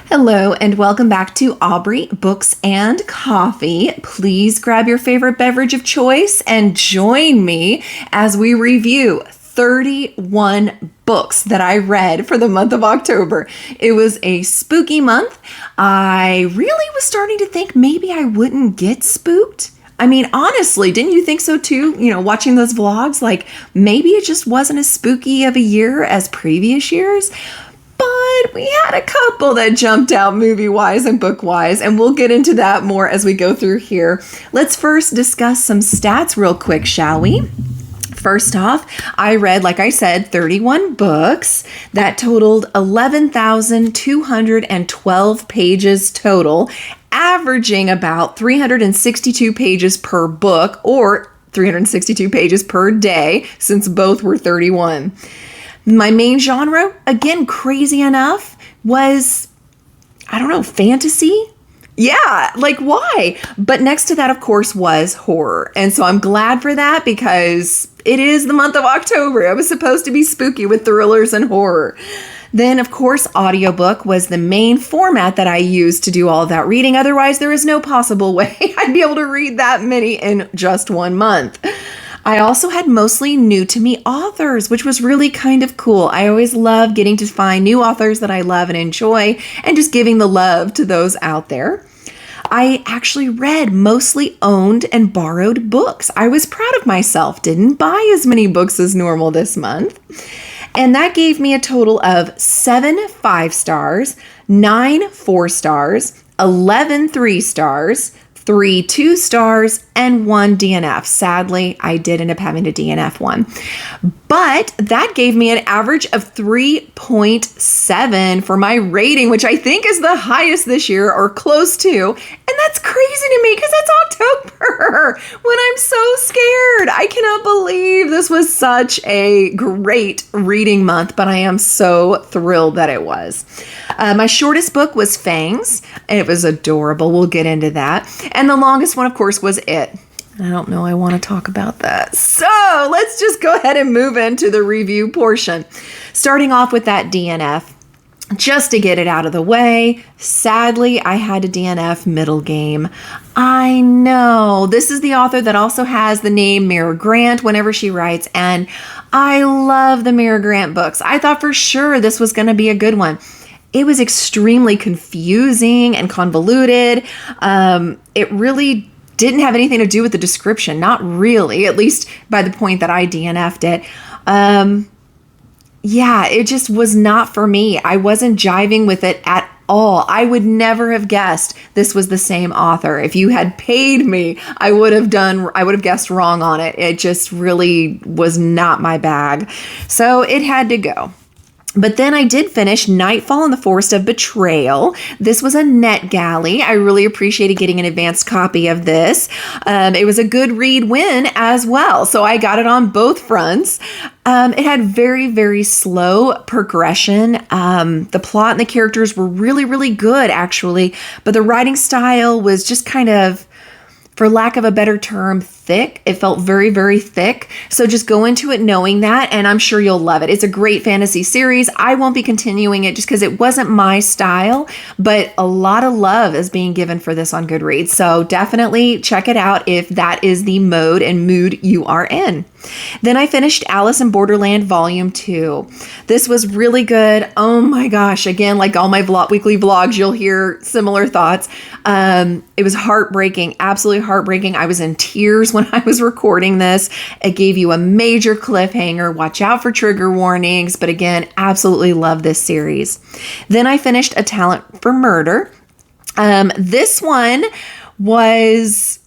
Hello and welcome back to Aubrey Books and Coffee. Please grab your favorite beverage of choice and join me as we review 31 books that I read for the month of October. It was a spooky month. I really was starting to think maybe I wouldn't get spooked. I mean, honestly, didn't you think so too? You know, watching those vlogs, like maybe it just wasn't as spooky of a year as previous years. But we had a couple that jumped out movie-wise and book-wise, and we'll get into that more as we go through here. Let's first discuss some stats real quick, shall we? First off, I read, like I said, 31 books that totaled 11,212 pages total, averaging about 362 pages per book or 362 pages per day, since both were 31. My main genre, again, crazy enough, was, I don't know, fantasy? Yeah, like why? But next to that, of course, was horror. And so I'm glad for that because it is the month of October. I was supposed to be spooky with thrillers and horror. Then, of course, audiobook was the main format that I used to do all of that reading. Otherwise, there is no possible way I'd be able to read that many in just 1 month. I also had mostly new to me authors, which was really kind of cool. I always love getting to find new authors that I love and enjoy and just giving the love to those out there. I actually read mostly owned and borrowed books. I was proud of myself, didn't buy as many books as normal this month. And that gave me a total of 7 5 stars, 9 4 stars, 11 3 stars, 3 2 stars, and 1 DNF. Sadly, I did end up having to DNF one. But that gave me an average of 3.7 for my rating, which I think is the highest this year or close to. And that's crazy to me because it's October when I'm so scared. I cannot believe this was such a great reading month, but I am so thrilled that it was. My shortest book was Fangs. It was adorable. We'll get into that. And the longest one, of course, was It. I don't know I want to talk about that. So let's just go ahead and move into the review portion. Starting off with that DNF, just to get it out of the way, sadly, I had to DNF Middle Game. I know, this is the author that also has the name Mira Grant whenever she writes, and I love the Mira Grant books. I thought for sure this was going to be a good one. It was extremely confusing and convoluted. It really didn't have anything to do with the description. Not really, at least by the point that I DNF'd it. Yeah, it just was not for me. I wasn't jiving with it at all. I would never have guessed this was the same author. If you had paid me, I would have guessed wrong on it. It just really was not my bag. So it had to go. But then I did finish Nightfall in the Forest of Betrayal. This was a NetGalley. I really appreciated getting an advanced copy of this. It was a GoodReads win as well, so I got it on both fronts. It had very, very slow progression. The plot and the characters were really, really good, actually, but the writing style was just kind of, for lack of a better term, thick. It felt very, very thick. So just go into it knowing that, and I'm sure you'll love it. It's a great fantasy series. I won't be continuing it just because it wasn't my style, but a lot of love is being given for this on GoodReads. So definitely check it out if that is the mode and mood you are in. Then I finished Alice in Borderland Volume 2. This was really good. Oh my gosh. Again, like all my weekly vlogs, you'll hear similar thoughts. It was heartbreaking, absolutely heartbreaking. I was in tears when I was recording this. It gave you a major cliffhanger. Watch out for trigger warnings. But again, absolutely love this series. Then I finished A Talent for Murder. This one was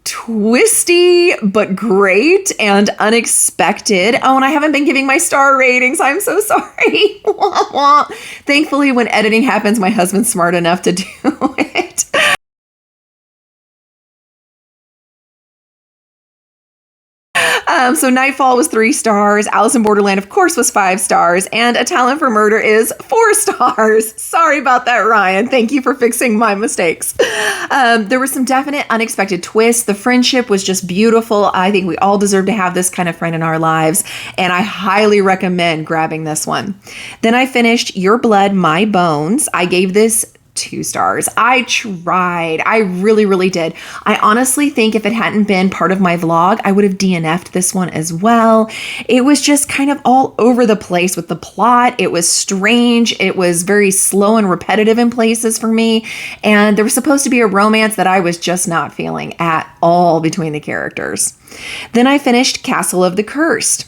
twisty, but great and unexpected. Oh, and I haven't been giving my star ratings. I'm so sorry. Wah, wah. Thankfully, when editing happens, my husband's smart enough to do it. So Nightfall was 3 stars. Alice in Borderland, of course, was 5 stars. And A Talent for Murder is 4 stars. Sorry about that, Ryan. Thank you for fixing my mistakes. There were some definite unexpected twists. The friendship was just beautiful. I think we all deserve to have this kind of friend in our lives. And I highly recommend grabbing this one. Then I finished Your Blood, My Bones. I gave this 2 stars. I tried. I really, really did. I honestly think if it hadn't been part of my vlog, I would have DNF'd this one as well. It was just kind of all over the place with the plot. It was strange. It was very slow and repetitive in places for me. And there was supposed to be a romance that I was just not feeling at all between the characters. Then I finished Castle of the Cursed.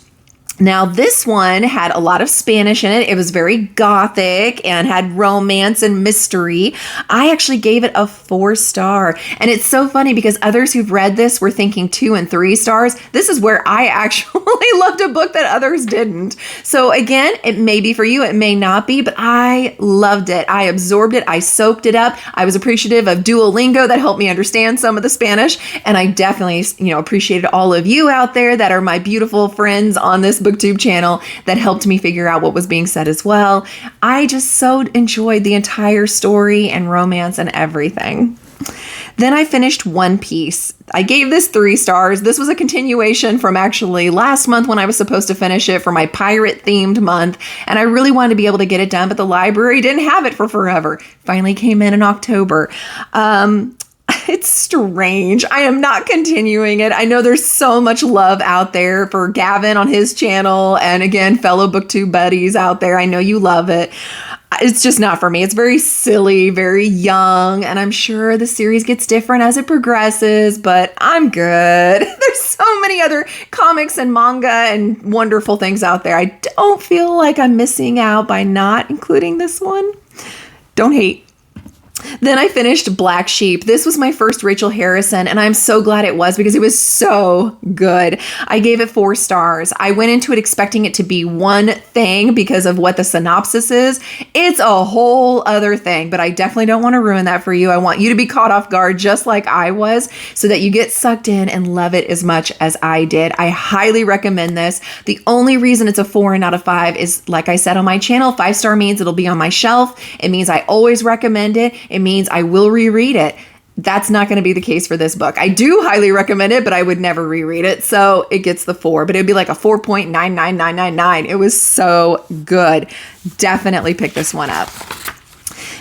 Now, this one had a lot of Spanish in it. It was very gothic and had romance and mystery. I actually gave it a 4 star. And it's so funny because others who've read this were thinking 2 and 3 stars. This is where I actually loved a book that others didn't. So again, it may be for you, it may not be, but I loved it. I absorbed it. I soaked it up. I was appreciative of Duolingo that helped me understand some of the Spanish. And I definitely, appreciated all of you out there that are my beautiful friends on this BookTube channel that helped me figure out what was being said as well. I just so enjoyed the entire story and romance and everything. Then I finished One Piece. I gave this 3 stars. This was a continuation from actually last month when I was supposed to finish it for my pirate themed month. And I really wanted to be able to get it done, but the library didn't have it for forever. Finally came in October. It's strange. I am not continuing it. I know there's so much love out there for Gavin on his channel. And again, fellow BookTube buddies out there. I know you love it. It's just not for me. It's very silly, very young. And I'm sure the series gets different as it progresses, but I'm good. There's so many other comics and manga and wonderful things out there. I don't feel like I'm missing out by not including this one. Don't hate. Then I finished Black Sheep. This was my first Rachel Harrison, and I'm so glad it was because it was so good. I gave it 4 stars. I went into it expecting it to be one thing because of what the synopsis is. It's a whole other thing, but I definitely don't want to ruin that for you. I want you to be caught off guard just like I was so that you get sucked in and love it as much as I did. I highly recommend this. The only reason it's a 4 and not a 5 is, like I said on my channel, 5-star means it'll be on my shelf. It means I always recommend it. It means I will reread it. That's not going to be the case for this book. I do highly recommend it, but I would never reread it. So it gets the 4, but it'd be like a 4.99999. It was so good. Definitely pick this one up.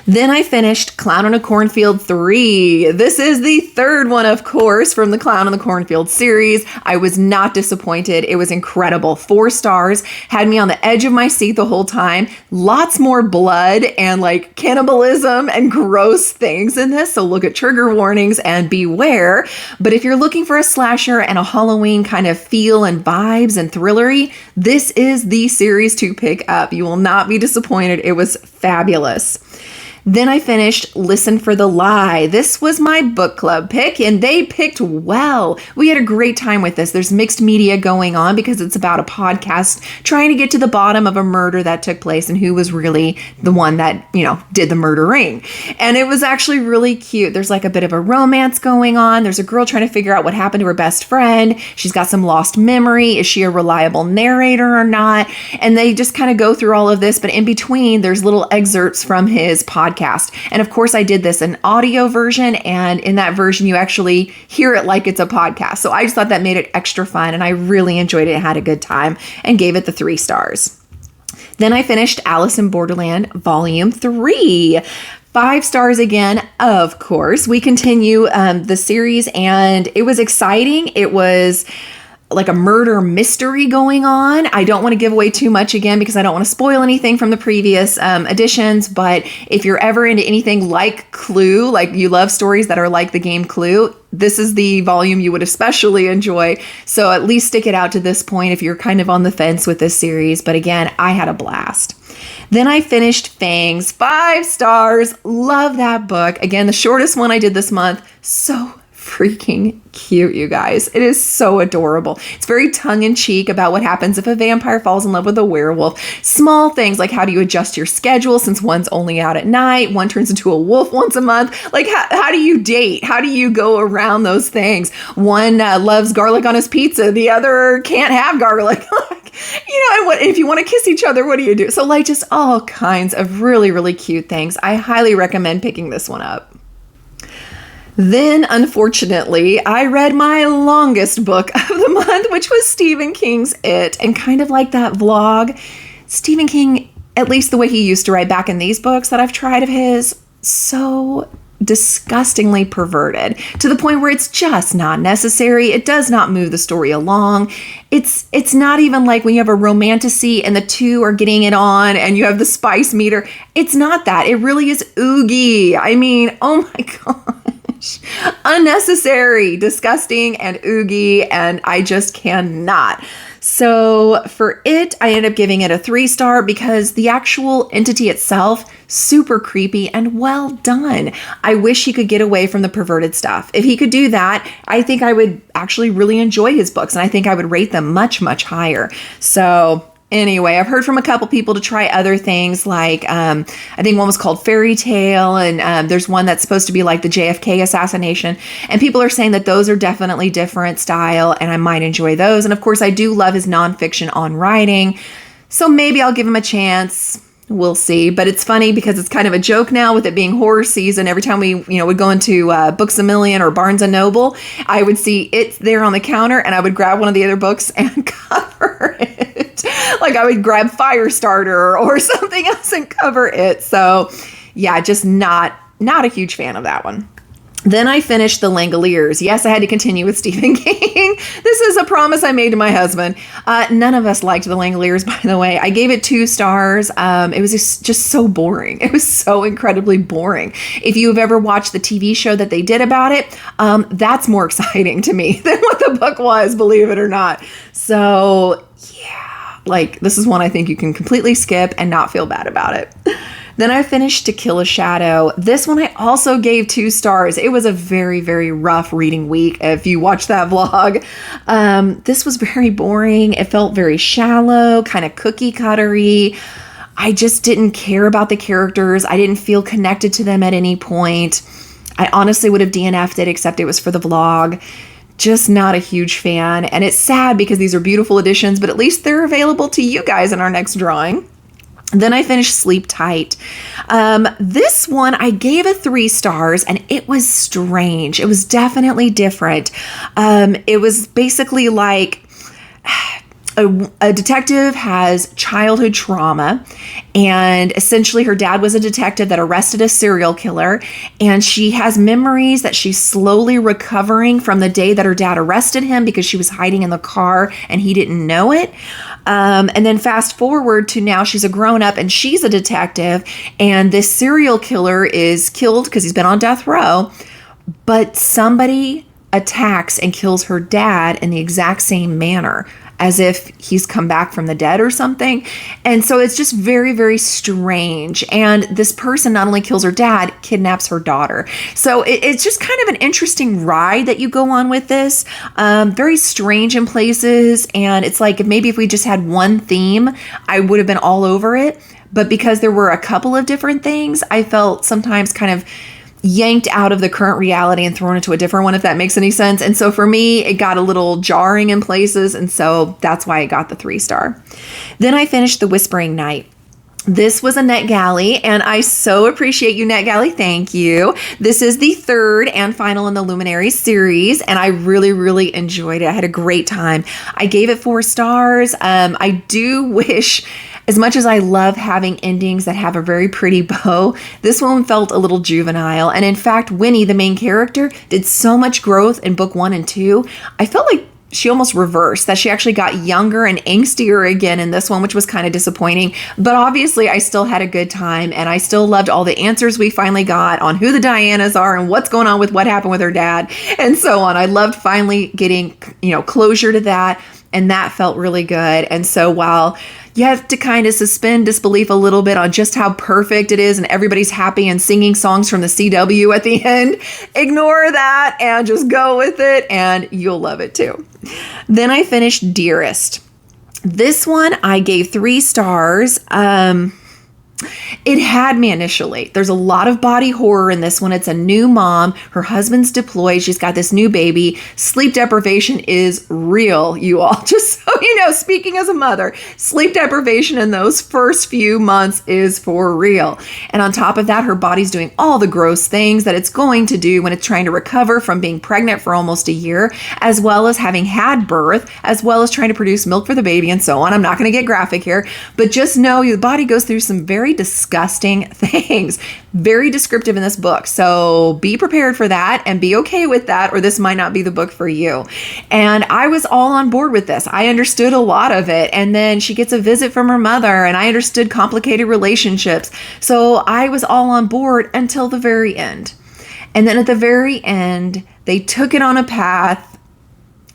Then I finished Clown in a Cornfield 3. This is the 3rd one, of course, from the Clown in the Cornfield series. I was not disappointed. It was incredible. 4 stars. Had me on the edge of my seat the whole time. Lots more blood and like cannibalism and gross things in this. So look at trigger warnings and beware. But if you're looking for a slasher and a Halloween kind of feel and vibes and thrillery, this is the series to pick up. You will not be disappointed. It was fabulous. Then I finished Listen for the Lie. This was my book club pick, and they picked well. We had a great time with this. There's mixed media going on because it's about a podcast trying to get to the bottom of a murder that took place and who was really the one that, did the murdering. And it was actually really cute. There's like a bit of a romance going on. There's a girl trying to figure out what happened to her best friend. She's got some lost memory. Is she a reliable narrator or not? And they just kind of go through all of this, but in between, there's little excerpts from his podcast. And of course, I did this in audio version, and in that version, you actually hear it like it's a podcast. So I just thought that made it extra fun, and I really enjoyed it and had a good time and gave it the 3 stars. Then I finished Alice in Borderland Volume 3. 5 stars again, of course. We continue the series, and it was exciting. It was like a murder mystery going on. I don't want to give away too much again because I don't want to spoil anything from the previous editions, but if you're ever into anything like Clue, like you love stories that are like the game Clue, this is the volume you would especially enjoy. So at least stick it out to this point if you're kind of on the fence with this series. But again, I had a blast. Then I finished Fangs, 5 stars. Love that book. Again, the shortest one I did this month. So freaking cute, you guys. It is so adorable. It's very tongue-in-cheek about what happens if a vampire falls in love with a werewolf. Small things like how do you adjust your schedule since one's only out at night, one turns into a wolf once a month. Like how do you date? How do you go around those things? One loves garlic on his pizza, the other can't have garlic. And if you want to kiss each other, what do you do? So like just all kinds of really, really cute things. I highly recommend picking this one up. Then, unfortunately, I read my longest book of the month, which was Stephen King's It. And kind of like that vlog, Stephen King, at least the way he used to write back in these books that I've tried of his, so disgustingly perverted to the point where it's just not necessary. It does not move the story along. It's not even like when you have a romantasy and the two are getting it on and you have the spice meter. It's not that. It really is oogie. I mean, oh my God. Unnecessary, disgusting, and oogie, and I just cannot. So for it, I ended up giving it a 3-star because the actual entity itself, super creepy and well done. I wish he could get away from the perverted stuff. If he could do that, I think I would actually really enjoy his books, and I think I would rate them much, much higher. So anyway, I've heard from a couple people to try other things like, I think one was called Fairy Tale, and there's one that's supposed to be like the JFK assassination. And people are saying that those are definitely different style, and I might enjoy those. And of course, I do love his nonfiction on writing. So maybe I'll give him a chance. We'll see. But it's funny because it's kind of a joke now with it being horror season. Every time we, would go into Books A Million or Barnes & Noble, I would see it there on the counter and I would grab one of the other books and cover it. Like I would grab Firestarter or something else and cover it. So yeah, just not a huge fan of that one. Then I finished The Langoliers. Yes, I had to continue with Stephen King. This is a promise I made to my husband. None of us liked The Langoliers, by the way. I gave it 2 stars. It was just so boring. It was so incredibly boring. If you have ever watched the TV show that they did about it, that's more exciting to me than what the book was, believe it or not. So yeah, like this is one I think you can completely skip and not feel bad about it. Then I finished To Kill a Shadow. This one I also gave 2 stars. It was a very, very rough reading week if you watch that vlog. This was very boring. It felt very shallow, kind of cookie cuttery. I just didn't care about the characters. I didn't feel connected to them at any point. I honestly would have DNF'd it except it was for the vlog. Just not a huge fan. And it's sad because these are beautiful editions, but at least they're available to you guys in our next drawing. Then I finished Sleep Tight. This one I gave a 3 stars and it was strange. It was definitely different. It was basically like a detective has childhood trauma, and essentially her dad was a detective that arrested a serial killer, and she has memories that she's slowly recovering from the day that her dad arrested him because she was hiding in the car and he didn't know it. And then fast forward to now she's a grown up and she's a detective, and this serial killer is killed because he's been on death row, but somebody attacks and kills her dad in the exact same manner, as if he's come back from the dead or something. And so it's just very, very strange. And this person not only kills her dad, kidnaps her daughter. So it's just kind of an interesting ride that you go on with this. Very strange in places. And it's like maybe if we just had one theme, I would have been all over it. But because there were a couple of different things, I felt sometimes kind of yanked out of the current reality and thrown into a different one, if that makes any sense. And so for me, it got a little jarring in places. And so that's why I got the 3-star. Then I finished The Whispering Night. This was a NetGalley, and I so appreciate you, NetGalley. Thank you. This is the 3rd and final in the Luminary series, and I really, really enjoyed it. I had a great time. I gave it 4 stars. I do wish, as much as I love having endings that have a very pretty bow, this one felt a little juvenile. And in fact, Winnie, the main character, did so much growth in book 1 and 2. I felt like she almost reversed, that she actually got younger and angstier again in this one, which was kind of disappointing. But obviously I still had a good time, and I still loved all the answers we finally got on who the Dianas are and what's going on with what happened with her dad and so on. I loved finally getting, closure to that. And that felt really good. And so while you have to kind of suspend disbelief a little bit on just how perfect it is and everybody's happy and singing songs from the CW at the end, ignore that and just go with it and you'll love it too. Then I finished Dearest. This one I gave 3 stars. It had me initially. There's a lot of body horror in this one. It's a new mom. Her husband's deployed. She's got this new baby. Sleep deprivation is real, you all. Just so you know, speaking as a mother, sleep deprivation in those first few months is for real. And on top of that, her body's doing all the gross things that it's going to do when it's trying to recover from being pregnant for almost a year, as well as having had birth, as well as trying to produce milk for the baby and so on. I'm not going to get graphic here, but just know your body goes through some very disgusting things. Very descriptive in this book. So be prepared for that and be okay with that, or this might not be the book for you. And I was all on board with this. I understood a lot of it. And then she gets a visit from her mother, and I understood complicated relationships. So I was all on board until the very end. And then at the very end, they took it on a path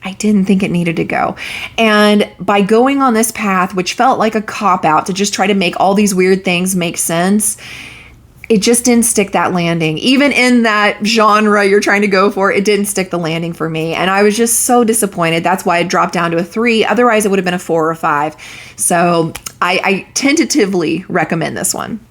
I didn't think it needed to go. And by going on this path, which felt like a cop-out to just try to make all these weird things make sense, it just didn't stick that landing. Even in that genre you're trying to go for, it didn't stick the landing for me. And I was just so disappointed. That's why I dropped down to a 3. Otherwise, it would have been a 4 or 5. So I tentatively recommend this one.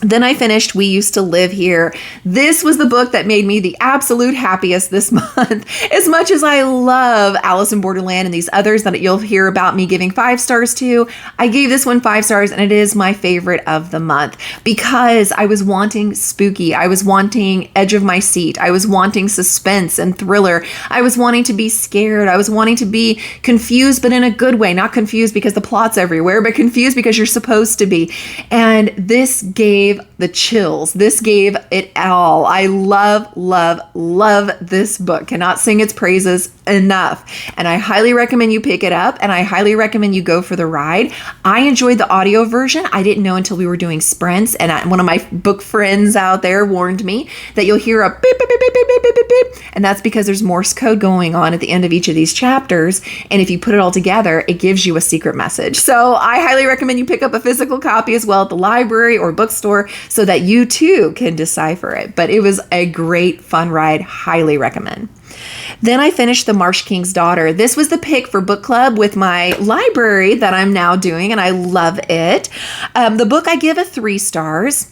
Then I finished We Used to Live Here. This was the book that made me the absolute happiest this month. As much as I love Alice in Borderland and these others that you'll hear about me giving 5 stars to, I gave this one 5 stars, and it is my favorite of the month because I was wanting spooky. I was wanting edge of my seat. I was wanting suspense and thriller. I was wanting to be scared. I was wanting to be confused, but in a good way. Not confused because the plot's everywhere, but confused because you're supposed to be. And this gave the chills. This gave it all. I love, love, love this book. Cannot sing its praises enough. And I highly recommend you pick it up, and I highly recommend you go for the ride. I enjoyed the audio version. I didn't know until we were doing sprints, and one of my book friends out there warned me that you'll hear a beep, beep, beep, beep, beep, beep, beep, beep, and that's because there's Morse code going on at the end of each of these chapters, and if you put it all together, it gives you a secret message. So I highly recommend you pick up a physical copy as well at the library or bookstore so that you too can decipher it. But it was a great fun ride. Highly recommend. Then I finished The Marsh King's Daughter. This was the pick for book club with my library that I'm now doing, and I love it. The book I give a 3 stars.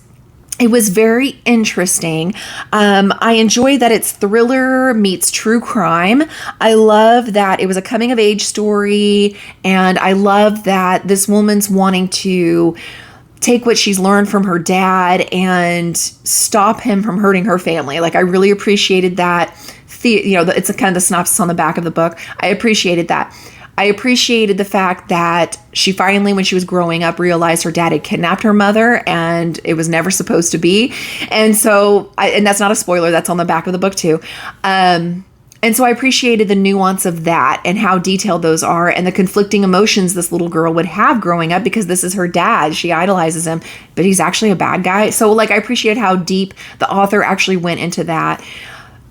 It was very interesting. I enjoy that it's thriller meets true crime. I love that it was a coming of age story, and I love that this woman's wanting to take what she's learned from her dad and stop him from hurting her family. Like, I really appreciated that. It's a kind of the synopsis on the back of the book. I appreciated that. I appreciated the fact that she finally, when she was growing up, realized her dad had kidnapped her mother and it was never supposed to be. And so, and that's not a spoiler, that's on the back of the book too. And so I appreciated the nuance of that and how detailed those are and the conflicting emotions this little girl would have growing up because this is her dad. She idolizes him, but he's actually a bad guy. So like, I appreciate how deep the author actually went into that.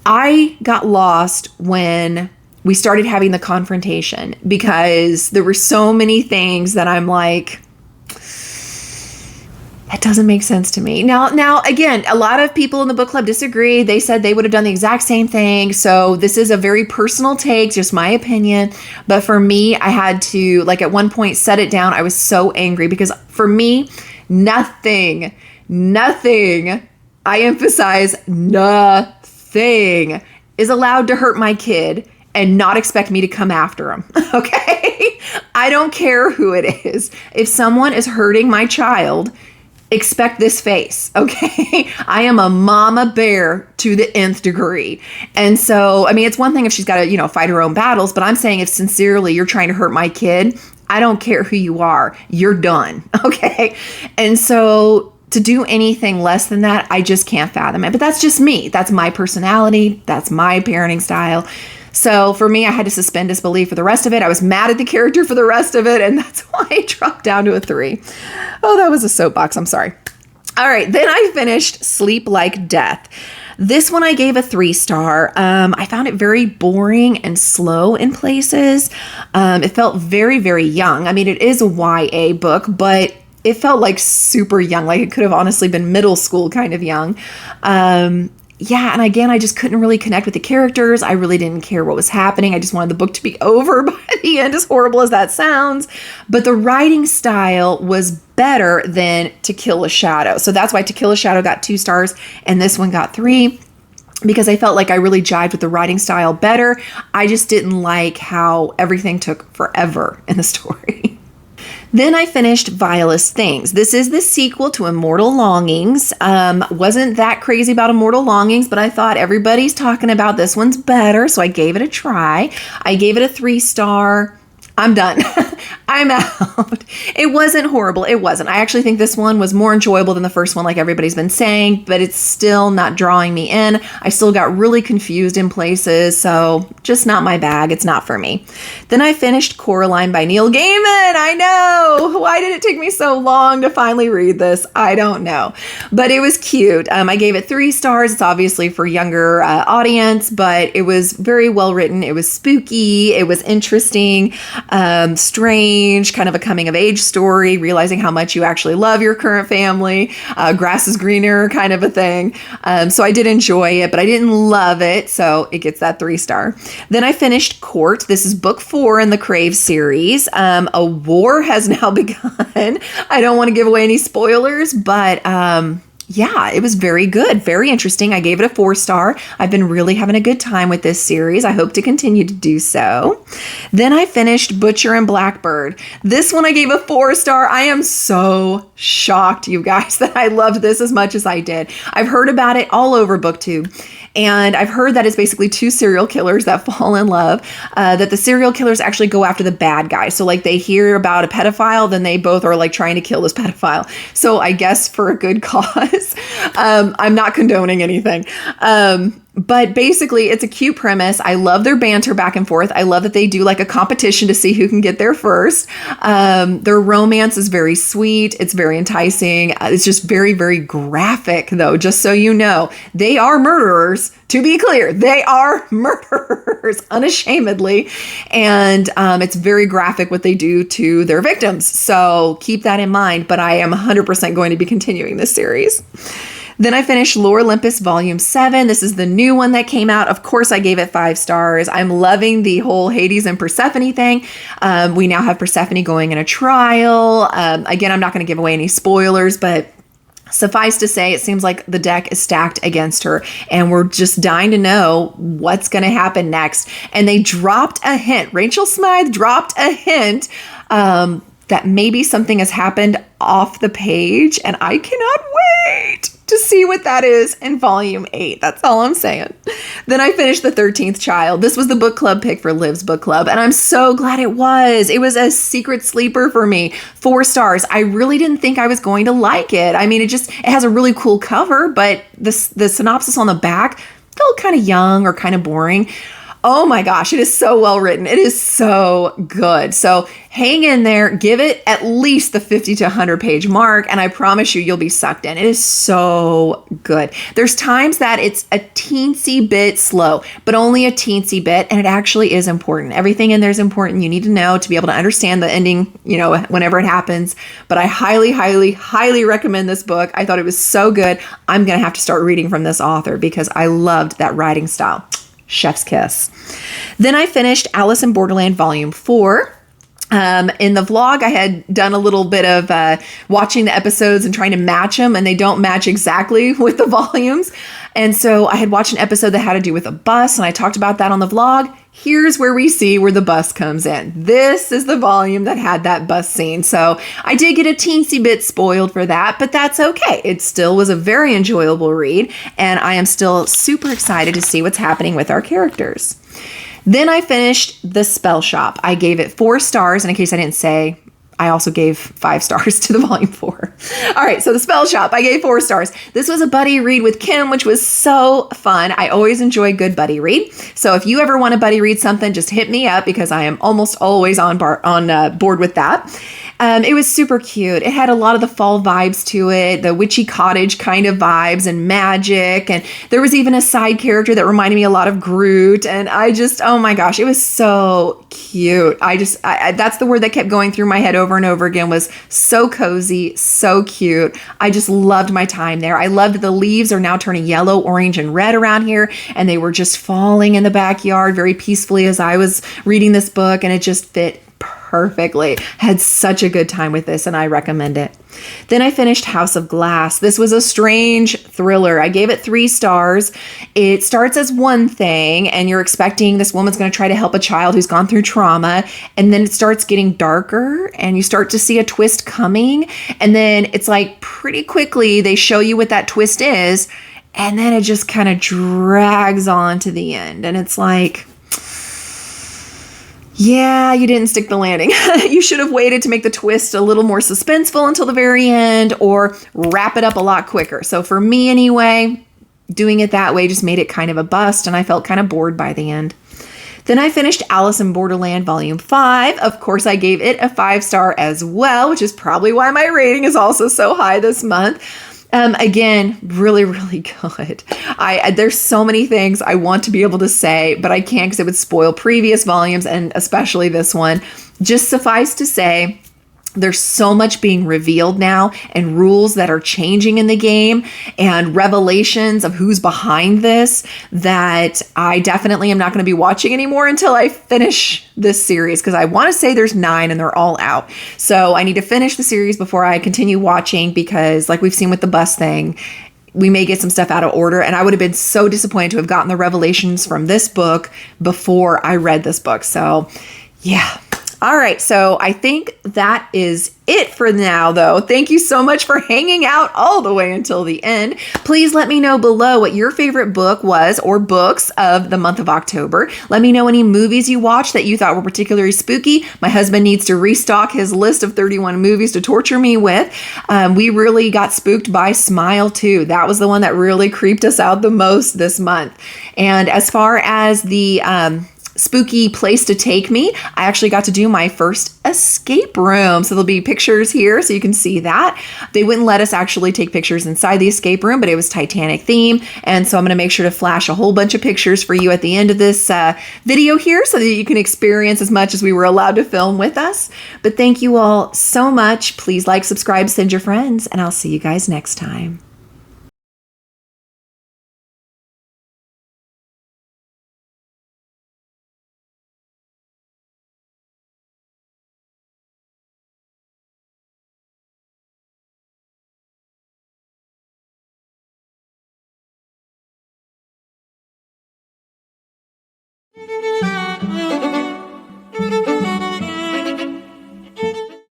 I got lost when we started having the confrontation because there were so many things that I'm like, that doesn't make sense to me. Now, again, a lot of people in the book club disagree. They said they would have done the exact same thing. So this is a very personal take, just my opinion. But for me, I had to, like, at one point set it down. I was so angry because for me, nothing, I emphasize nothing is allowed to hurt my kid and not expect me to come after him. Okay? I don't care who it is. If someone is hurting my child, expect this face, okay? I am a mama bear to the nth degree. And so, I mean, it's one thing if she's got to, fight her own battles, but I'm saying if sincerely you're trying to hurt my kid, I don't care who you are, you're done, okay? And so to do anything less than that, I just can't fathom it. But that's just me. That's my personality. That's my parenting style. So for me, I had to suspend disbelief for the rest of it. I was mad at the character for the rest of it, and that's why I dropped down to a 3. Oh, that was a soapbox. I'm sorry. All right, then I finished Sleep Like Death. This one I gave a 3-star. I found it very boring and slow in places. It felt very, very young. I mean, it is a YA book, but it felt like super young. Like it could have honestly been middle school kind of young. Yeah, and again, I just couldn't really connect with the characters. I really didn't care what was happening. I just wanted the book to be over by the end, as horrible as that sounds. But the writing style was better than To Kill a Shadow. So that's why To Kill a Shadow got 2 stars and this one got 3. Because I felt like I really jived with the writing style better. I just didn't like how everything took forever in the story. Then I finished Vilest Things. This is the sequel to Immortal Longings. Wasn't that crazy about Immortal Longings, but I thought everybody's talking about this one's better, so I gave it a try. I gave it a 3-star. I'm done. I'm out. It wasn't horrible. It wasn't. I actually think this one was more enjoyable than the first one, like everybody's been saying, but it's still not drawing me in. I still got really confused in places, so just not my bag. It's not for me. Then I finished Coraline by Neil Gaiman. I know. Why did it take me so long to finally read this? I don't know, but it was cute. I gave it 3 stars. It's obviously for younger audience, but it was very well written. It was spooky. It was interesting. Strange, kind of a coming of age story, realizing how much you actually love your current family, grass is greener kind of a thing. So I did enjoy it, but I didn't love it. So it gets that 3-star. Then I finished Court. This is book 4 in the Crave series. A war has now begun. I don't want to give away any spoilers, but yeah, it was very good. Very interesting. I gave it a 4-star. I've been really having a good time with this series. I hope to continue to do so. Then I finished Butcher and Blackbird. This one I gave a 4-star. I am so shocked, you guys, that I loved this as much as I did. I've heard about it all over BookTube. And I've heard that it's basically 2 serial killers that fall in love, that the serial killers actually go after the bad guy. So like they hear about a pedophile, then they both are like trying to kill this pedophile. So I guess for a good cause. I'm not condoning anything. But basically, it's a cute premise. I love their banter back and forth. I love that they do like a competition to see who can get there first. Their romance is very sweet. It's very enticing. It's just very, very graphic, though, just so you know. They are murderers. To be clear, they are murderers, unashamedly. And it's very graphic what they do to their victims. So keep that in mind. But I am 100% going to be continuing this series. Then I finished Lore Olympus Volume 7. This is the new one that came out. Of course, I gave it 5 stars. I'm loving the whole Hades and Persephone thing. We now have Persephone going in a trial. Again, I'm not going to give away any spoilers, but suffice to say, it seems like the deck is stacked against her, and we're just dying to know what's going to happen next. And they dropped a hint. Rachel Smythe dropped a hint that maybe something has happened off the page, and I cannot wait to see what that is in Volume 8. That's all I'm saying. Then I finished The 13th Child. This was the book club pick for Liv's Book Club, and I'm so glad it was. It was a secret sleeper for me. 4 stars. I really didn't think I was going to like it. I mean, it has a really cool cover, but the synopsis on the back felt kind of young or kind of boring. Oh my gosh, it is so well written. It is so good. So hang in there, give it at least the 50 to 100 page mark, and I promise you'll be sucked in. It is so good. There's times that it's a teensy bit slow, but only a teensy bit, and it actually is important. Everything in there is important. You need to know to be able to understand the ending, whenever it happens. But I highly, highly, highly recommend this book. I thought it was so good. I'm going to have to start reading from this author because I loved that writing style. Chef's kiss. Then I finished Alice in Borderland Volume 4. In the vlog, I had done a little bit of watching the episodes and trying to match them, and they don't match exactly with the volumes. And so I had watched an episode that had to do with a bus, and I talked about that on the vlog. Here's where we see where the bus comes in. This is the volume that had that bus scene. So I did get a teensy bit spoiled for that, but that's okay. It still was a very enjoyable read, and I am still super excited to see what's happening with our characters. Then I finished The Spell Shop. I gave it 4 stars, and in case I didn't say, I also gave 5 stars to the volume 4. All right, so The Spell Shop, I gave 4 stars. This was a buddy read with Kim, which was so fun. I always enjoy good buddy read. So if you ever want to buddy read something, just hit me up because I am almost always on board with that. It was super cute. It had a lot of the fall vibes to it, the witchy cottage kind of vibes and magic. And there was even a side character that reminded me a lot of Groot. And I just, oh my gosh, it was so cute. That's the word that kept going through my head over and over again, was so cozy, so cute. I just loved my time there. I loved that the leaves are now turning yellow, orange, and red around here. And they were just falling in the backyard very peacefully as I was reading this book. And it just fit perfectly. Had such a good time with this, and I recommend it. Then I finished House of Glass. This was a strange thriller. I gave it 3 stars. It starts as one thing, and you're expecting this woman's going to try to help a child who's gone through trauma, and then it starts getting darker, and you start to see a twist coming, and then it's like pretty quickly they show you what that twist is, and then it just kind of drags on to the end, and it's like, yeah, you didn't stick the landing. You should have waited to make the twist a little more suspenseful until the very end, or wrap it up a lot quicker. So for me anyway, doing it that way just made it kind of a bust, and I felt kind of bored by the end. Then I finished Alice in Borderland Volume 5. Of course, I gave it a 5-star as well, which is probably why my rating is also so high this month. Again, really, really good. There's so many things I want to be able to say, but I can't because it would spoil previous volumes and especially this one. Just suffice to say, there's so much being revealed now, and rules that are changing in the game, and revelations of who's behind this, that I definitely am not going to be watching anymore until I finish this series, because I want to say there's 9 and they're all out. So I need to finish the series before I continue watching, because like we've seen with the bus thing, we may get some stuff out of order, and I would have been so disappointed to have gotten the revelations from this book before I read this book. So yeah. All right, so I think that is it for now, though. Thank you so much for hanging out all the way until the end. Please let me know below what your favorite book was, or books of the month of October. Let me know any movies you watched that you thought were particularly spooky. My husband needs to restock his list of 31 movies to torture me with. We really got spooked by Smile 2. That was the one that really creeped us out the most this month. And as far as the spooky place to take me, I actually got to do my first escape room. So there'll be pictures here so you can see that. They wouldn't let us actually take pictures inside the escape room, but it was Titanic theme. And so I'm going to make sure to flash a whole bunch of pictures for you at the end of this video here so that you can experience as much as we were allowed to film with us. But thank you all so much. Please like, subscribe, send your friends, and I'll see you guys next time.